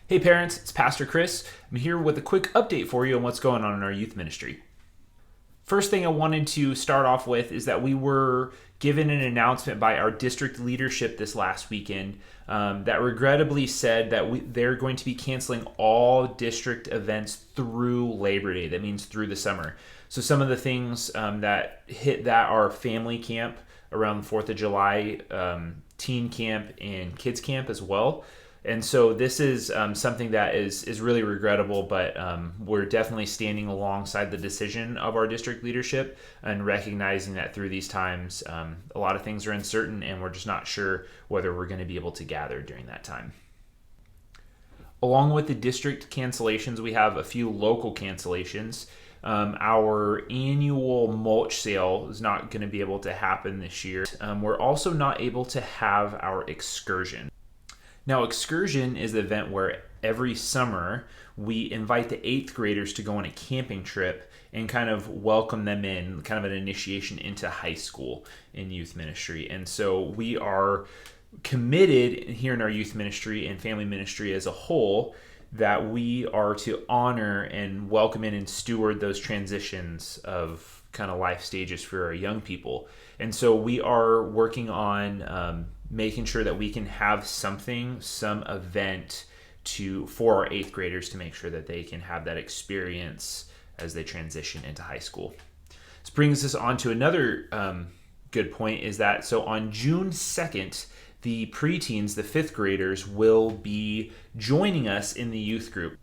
Hey parents, it's Pastor Chris. I'm here with a quick update for you on what's going on in our youth ministry. First thing I wanted to start off with is that we were given an announcement by our district leadership this last weekend that regrettably said that they're going to be canceling all district events through Labor Day. That means through the summer. So some of the things that hit that are family camp around the 4th of July, teen camp, and kids camp as well. And so this is something that is really regrettable, but we're definitely standing alongside the decision of our district leadership and recognizing that through these times, a lot of things are uncertain and we're just not sure whether we're going to be able to gather during that time. Along with the district cancellations, we have a few local cancellations. Our annual mulch sale is not going to be able to happen this year. We're also not able to have our excursion. Now, excursion is the event where every summer we invite the 8th graders to go on a camping trip and kind of welcome them in, kind of an initiation into high school in youth ministry. And so we are committed here in our youth ministry and family ministry as a whole that we are to honor and welcome in and steward those transitions of kind of life stages for our young people. And so we are working on making sure that we can have some event for our 8th graders to make sure that they can have that experience as they transition into high school. This brings us on to another good point is that so on June 2nd, the preteens, the 5th graders, will be joining us in the youth group.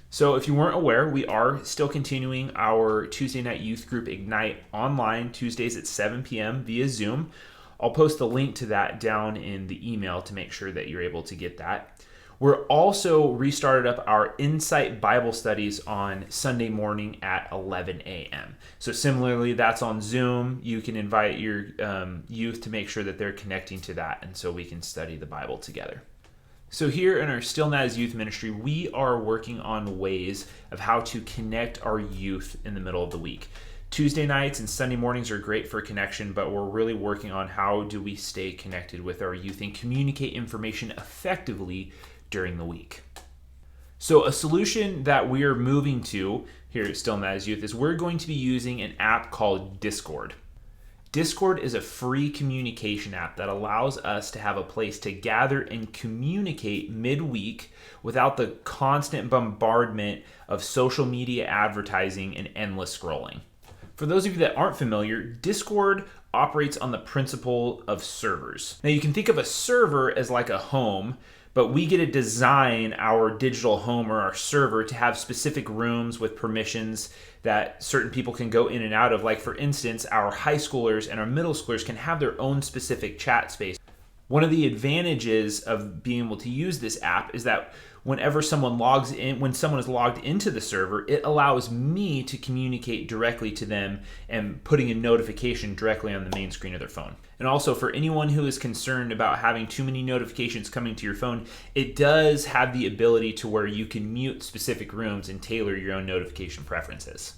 So if you weren't aware, we are still continuing our Tuesday night youth group Ignite online Tuesdays at 7 p.m. via Zoom. I'll post the link to that down in the email to make sure that you're able to get that. We're also restarted up our Insight Bible studies on Sunday morning at 11 a.m. So similarly, that's on Zoom. You can invite your youth to make sure that they're connecting to that, and so we can study the Bible together. So here in our Stillnaz youth ministry, we are working on ways of how to connect our youth in the middle of the week. Tuesday nights and Sunday mornings are great for connection, but we're really working on how do we stay connected with our youth and communicate information effectively during the week. So a solution that we are moving to here at Stillnaz Youth is we're going to be using an app called Discord. Discord is a free communication app that allows us to have a place to gather and communicate midweek without the constant bombardment of social media advertising and endless scrolling. For those of you that aren't familiar, Discord operates on the principle of servers. Now you can think of a server as like a home, but we get to design our digital home or our server to have specific rooms with permissions that certain people can go in and out of. Like for instance, our high schoolers and our middle schoolers can have their own specific chat space. One of the advantages of being able to use this app is that whenever someone logs in, when someone is logged into the server, it allows me to communicate directly to them and putting a notification directly on the main screen of their phone. And also for anyone who is concerned about having too many notifications coming to your phone, it does have the ability to where you can mute specific rooms and tailor your own notification preferences.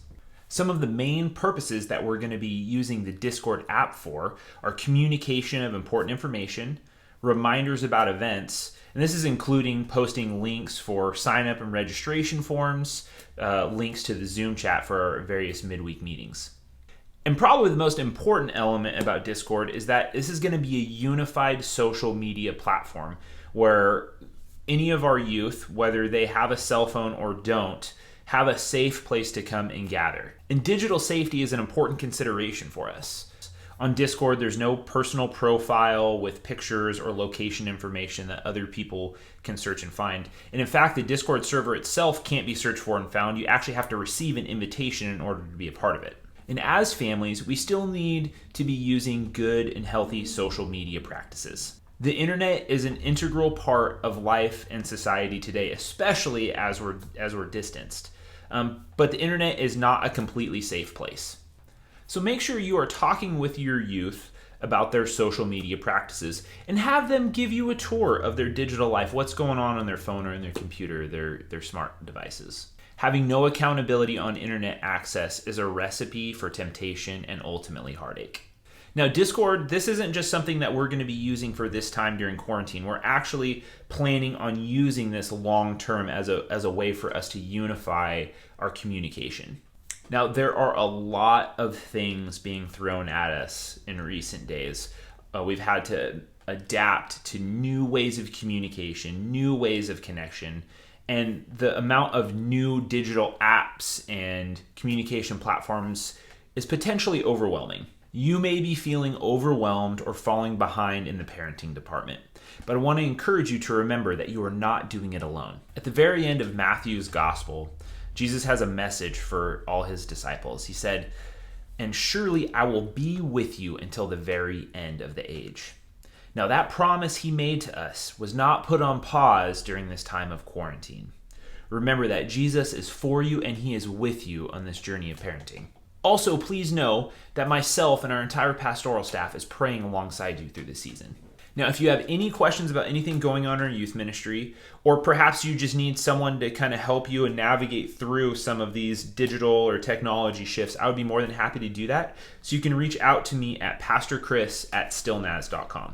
Some of the main purposes that we're going to be using the Discord app for are communication of important information, reminders about events, and this is including posting links for sign up and registration forms, links to the Zoom chat for our various midweek meetings. And probably the most important element about Discord is that this is going to be a unified social media platform where any of our youth, whether they have a cell phone or don't, have a safe place to come and gather. And digital safety is an important consideration for us. On Discord, there's no personal profile with pictures or location information that other people can search and find. And in fact, the Discord server itself can't be searched for and found. You actually have to receive an invitation in order to be a part of it. And as families, we still need to be using good and healthy social media practices. The internet is an integral part of life and society today, especially as we're distanced. But the internet is not a completely safe place. So make sure you are talking with your youth about their social media practices and have them give you a tour of their digital life, what's going on their phone or in their computer, their smart devices. Having no accountability on internet access is a recipe for temptation and ultimately heartache. Now, Discord, this isn't just something that we're going to be using for this time during quarantine. We're actually planning on using this long term as a way for us to unify our communication. Now, there are a lot of things being thrown at us in recent days. We've had to adapt to new ways of communication, new ways of connection, and the amount of new digital apps and communication platforms is potentially overwhelming. You may be feeling overwhelmed or falling behind in the parenting department, but I want to encourage you to remember that you are not doing it alone. At the very end of Matthew's gospel, Jesus has a message for all his disciples. He said, "And surely I will be with you until the very end of the age." Now, that promise he made to us was not put on pause during this time of quarantine. Remember that Jesus is for you and he is with you on this journey of parenting. Also, please know that myself and our entire pastoral staff is praying alongside you through this season. Now, if you have any questions about anything going on in our youth ministry, or perhaps you just need someone to kind of help you and navigate through some of these digital or technology shifts, I would be more than happy to do that. So you can reach out to me at pastorchris@stillnaz.com.